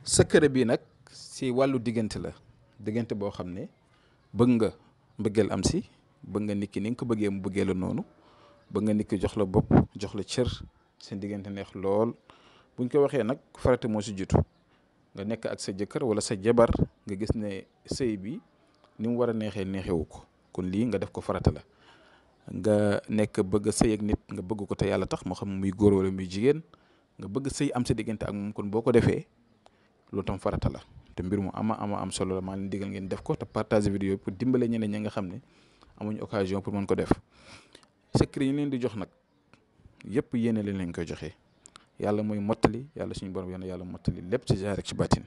secret bi nag si wàllu diggante la diggante boo xam ne bëgg nga mbëggeel am si bëgg nga nit ki ni nga ko bëggee mu bëggee la noonu bëgg nga nit ki jox la bopp jox la cër seen diggante neex lool buñ ko waxee nag farata moo si jiitu nga nekk ak sa jëkkër wala sa jabar nga gis ne sëy bi ni mu war a neexee neexewu ko kon lii nga def ko farata la nga nekk bëgg a sëy ak nit nga bëgg ko te yàlla tax moo xam muy góor wala muy jigéen nga bëgg sëy am sa diggante ak moom kon boo ko defee loolu tam farata la te mbir mu am solo la maa leen digal ngeen def ko te partager vidéo pour dimbale ñeneen ñi nga xam ne amuñu occasion pour mën ko def secret yi leen di jox nag yëpp yéene leen lañ koy joxee yàlla mooy mottali yàlla suñu borom yàlla mottali lépp ci zaahir ak ci baatin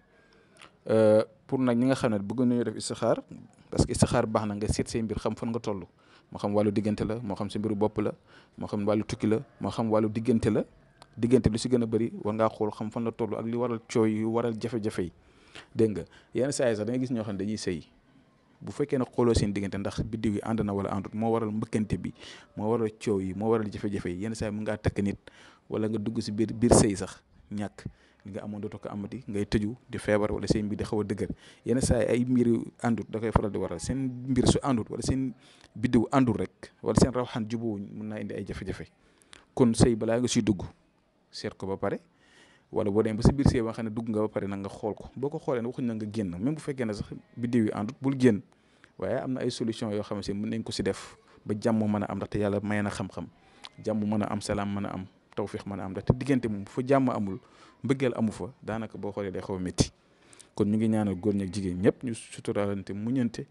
pour nag ñi nga xam ne bëgg nañu def istixaar parce que istixaar baax na nga seet say mbir xam fan nga toll moo xam wàllu diggante la moo xam sa mbiru bopp la moo xam wàllu tukki la moo xam wàllu diggante la diggante lu si gën a bëri war ngaa xool xam fan la toll ak li waral cooy yu waral jafe-jafe yi dégg nga yenn saa yi sax da nga gis ñoo xam ne dañuy sëy bu fekkee ne xooloo seen diggante ndax biddiw yi ànd na wala àndut moo waral mbëkkante bi moo waral coow yi moo waral jafe-jafe yi yenn saa yi mu ngaa takk nit wala nga dugg si biir sëy sax ñàkk li nga amoon dootoo ko amati ngay tëju di feebar wala seen mbir di xaw a dëgër yenn saa yi ay mbir yu àndut da koy faral di waral seen mbir su àndut wala seen biddiw àndut rek wala seen rawxaan jubóowuñ mun naa indi ay jafe-jafe kon sëy balaa nga siy dugg seet ko ba pare wala boo demee ba si biir sëy ba nga xam ne dugg nga ba pare nag nga xool ko boo ko xoolee waxuñ na nga génn même bu fekkee ne sax biddiw yi àndut bul génn waaye am na ay solution yoo xam ne mën nañ ko si def ba jàmm mën a am ndaxte yàlla may na xam-xam jàmm mën a am salaam mën a am tawfiix mën a am ndaxte diggante moom fa jàmm amul mbëggeel amu fa daanaka boo xoolee day xaw a métti kon ñu ngi ñaanal góor ñi ak jigéen ñëpp ñu suturaalante muñante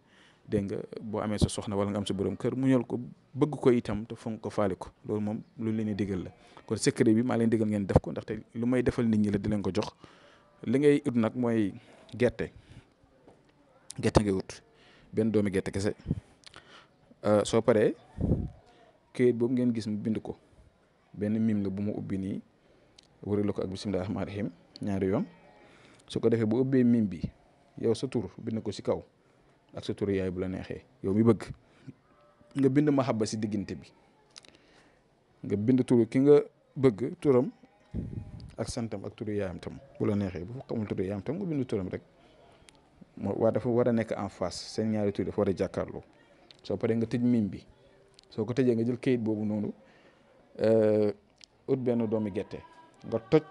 dégg nga boo amee sa soxna wala nga am sa borom kër muñal ko bëgg ko itam te fonk ko faale ko loolu moom lu leen di digal la kon secret bi maa leen digal ngeen def ko ndaxte lu may defal nit ñi la di leen ko jox li ngay ut nag mooy gerte ngay ut benn doomi gerte kese soo paree këyit boobu ngeen gis mu bind ko benn mim la bu mu ubbi nii wërale ko ak bisimilah rahmaani rahim ñaari yoon su ko defee bu ubbee mim bi yow sa tur bind ko si kaw ak sa turu yaay bu la neexee yow mi bëgg nga bind mahabba si diggante bi nga bind turu ki nga bëgg turam ak santam ak turu yaayam tam bu la neexee bu xamul turu yaayam tam nga bind turam rek waa dafa war a nekk en face seen ñaari tur dafa war a jàkkaarloo soo paree nga tëj mim bi soo ko tëjee nga jël kayit boobu noonu ut benn doomi gerte nga toj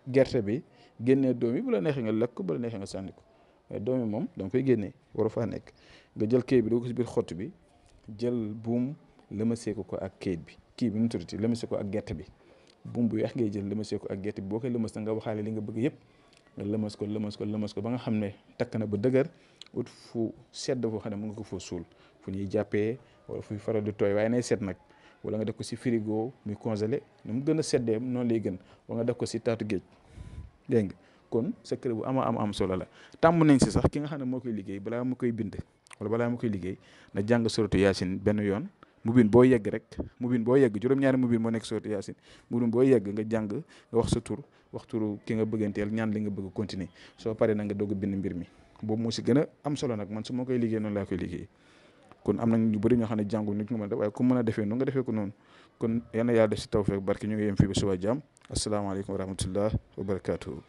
gerte bi génnee doom yi bu la neexee nga lekk ko bu la neexee nga sànni ko waaye doom yi moom danga koy génnee waru faa nekk nga jël kayit bi dugg ko si biir xott bi jël buum lëmasee ko ak kayit bi kii bi nu tuddati lëmasee ko ak gerte bi buum bu weex ngay jël lëmasee ko ak gerte bi boo koy lëmas na nga waxaale li nga bëgg yëpp nga lëmas ko ba nga xam ne takk na ba dëgër ut fu sedd foo xam ne mu nga ko foo suul fu ñuy jàppee wala fu faral di tooy waaye nay set nag wala nga def ko si frigo muy congelé ni mu gën a seddee noonu lay gën wala nga def ko si taatu géej dégg nga kon secret bu am solo la tàmm nañ si sax ki nga xam ne moo koy liggéey balaa ma koy bind wala balaa ma koy liggéey na jàng suratu yaasin benn yoon mubin boo yegg rek mubin boo yegg juróom-ñaari mubin moo nekk suratu yaasin mubin boo yegg nga jàng nga wax sa tur wax turu ki nga bëgganteel ñaan li nga bëgg continuer soo paree na nga doog a bind mbir mi boobu moo si gën a am solo nag man su ma koy liggéey noonu laa koy liggéey kon am nañ ñu bëri ñoo xam ne jàngu nit nga mën a def waaye ku mën a defee noonu nga defee ko noonu kon yal na yàlla def si tawfeex barke ñu ngi yem fii ba suba jàmm asalaamaaleykum wa rahmatullah wa barakaatuhu